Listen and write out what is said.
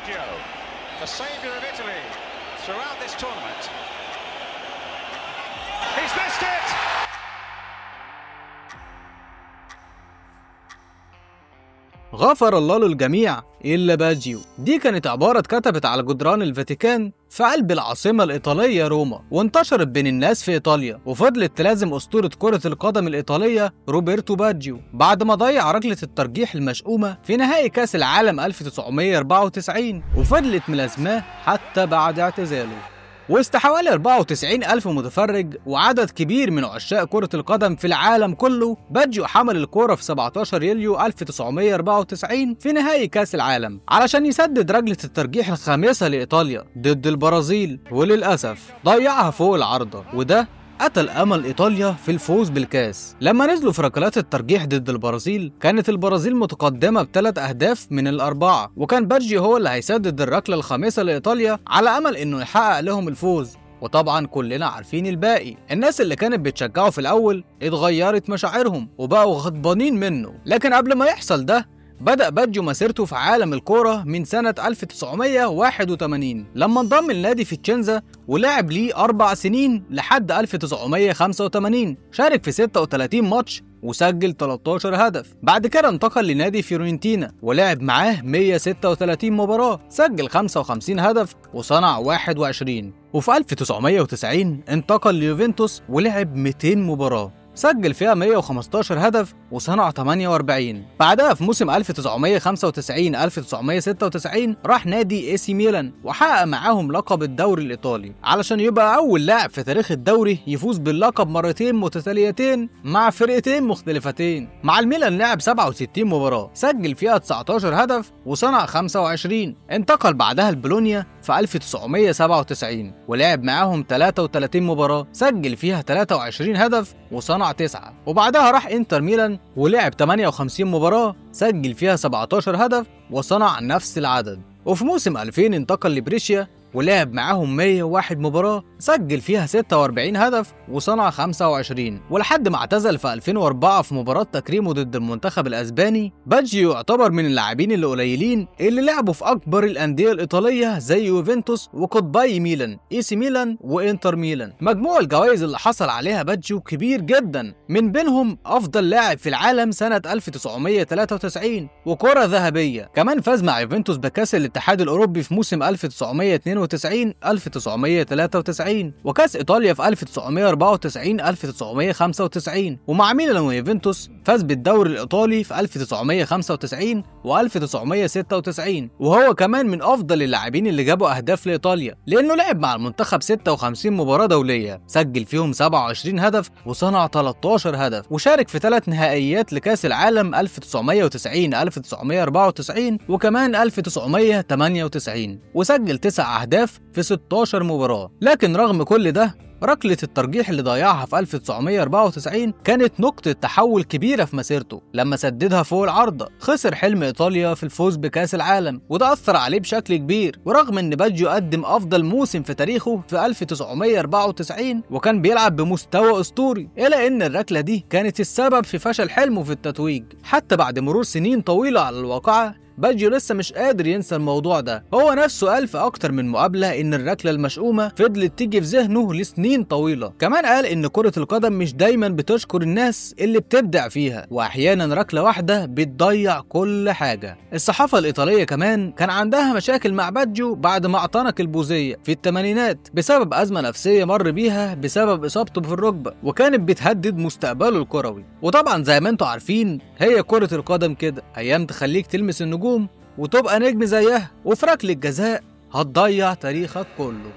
Baggio, the saviour of Italy throughout this tournament. He's missed it! غفر الله للجميع إلا باجيو. دي كانت عبارة اتكتبت على جدران الفاتيكان في قلب العاصمة الإيطالية روما، وانتشرت بين الناس في إيطاليا، وفضلت تلازم أسطورة كرة القدم الإيطالية روبرتو باجيو بعد ما ضيع ركلة الترجيح المشؤومة في نهائي كأس العالم 1994، وفضلت ملازماه حتى بعد اعتزاله. وسط حوالي 94 ألف متفرج وعدد كبير من عشاق كرة القدم في العالم كله، باجيو حمل الكرة في 17 يوليو 1994 في نهائي كأس العالم علشان يسدد ركلة الترجيح الخامسة لإيطاليا ضد البرازيل، وللأسف ضيعها فوق العارضة، وده قتل أمل إيطاليا في الفوز بالكاس. لما نزلوا في ركلات الترجيح ضد البرازيل، كانت البرازيل متقدمة ب3 أهداف من ال4، وكان باجيو هو اللي هيسدد الركلة الخامسة لإيطاليا على أمل إنه يحقق لهم الفوز. وطبعا كلنا عارفين الباقي، الناس اللي كانت بتشجعه في الأول اتغيرت مشاعرهم وبقوا غضبانين منه. لكن قبل ما يحصل ده، بدأ باجيو مسيرته في عالم الكورة من سنة 1981 لما انضم لنادي فيتشينزا ولعب ليه 4 سنين لحد 1985. شارك في 36 ماتش وسجل 13 هدف. بعد كده انتقل لنادي فيورنتينا ولعب معاه 136 مباراة، سجل 55 هدف وصنع 21. وفي 1990 انتقل ليوفنتوس ولعب 200 مباراة، سجل فيها 115 هدف وصنع 48. بعدها في موسم 1995-1996 راح نادي اي سي ميلان وحقق معاهم لقب الدوري الإيطالي علشان يبقى أول لاعب في تاريخ الدوري يفوز باللقب مرتين متتاليتين مع فرقتين مختلفتين. مع الميلان لعب 67 مباراة، سجل فيها 19 هدف وصنع 25. انتقل بعدها لبولونيا في 1997 ولعب معاهم 33 مباراة، سجل فيها 23 هدف وصنع 9. وبعدها راح انتر ميلان ولعب 58 مباراة، سجل فيها 17 هدف وصنع نفس العدد. وفي موسم 2000 انتقل لبريشيا ولعب معاهم 101 مباراة، سجل فيها 46 هدف وصنع 25. ولحد ما اعتزل في 2004 في مباراة تكريمه ضد المنتخب الأسباني. باجيو يعتبر من اللاعبين القليلين اللي لعبوا في أكبر الأندية الإيطالية زي يوفنتوس وقطبي ميلان، اي سي ميلان وانتر ميلان. مجموع الجوائز اللي حصل عليها باجيو كبير جدا، من بينهم أفضل لاعب في العالم سنة 1993 وكرة ذهبية. كمان فاز مع يوفنتوس بكأس الاتحاد الأوروبي في موسم 1992-1993 وكأس إيطاليا في 1994-1995. ومع ميلان ويوفنتوس فاز بالدوري الإيطالي في 1995 و1996. وهو كمان من أفضل اللاعبين اللي جابوا أهداف لإيطاليا، لأنه لعب مع المنتخب 56 مباراة دولية، سجل فيهم 27 هدف وصنع 13 هدف. وشارك في 3 نهائيات لكأس العالم 1990 1994 وكمان 1998، وسجل 9 أهداف في 16 مباراة. لكن رغم كل ده، ركلة الترجيح اللي ضيعها في 1994 كانت نقطة تحول كبيرة في مسيرته لما سددها فوق العارضة. خسر حلم إيطاليا في الفوز بكأس العالم وده أثر عليه بشكل كبير. ورغم إن باجيو قدم أفضل موسم في تاريخه في 1994 وكان بيلعب بمستوى أسطوري، إلا إن الركلة دي كانت السبب في فشل حلمه في التتويج. حتى بعد مرور سنين طويلة على الواقعة، باجيو لسه مش قادر ينسى الموضوع ده. هو نفسه قال في أكتر من مقابلة إن الركلة المشؤومة فضلت تيجي في ذهنه لسنين طويلة. كمان قال إن كرة القدم مش دايما بتشكر الناس اللي بتبدع فيها، وأحيانا ركلة واحدة بتضيع كل حاجة. الصحافة الإيطالية كمان كان عندها مشاكل مع باجيو بعد ما اعتنق البوذية في الثمانينات بسبب أزمة نفسية مر بيها بسبب إصابته في الركبة، وكانت بتهدد مستقبله الكروي. وطبعا زي ما انتوا عارفين، هي كرة القدم كده، أيام تخليك تلمس النجوم وتبقى نجم زيها، وفي ركلة جزاء هتضيع تاريخك كله.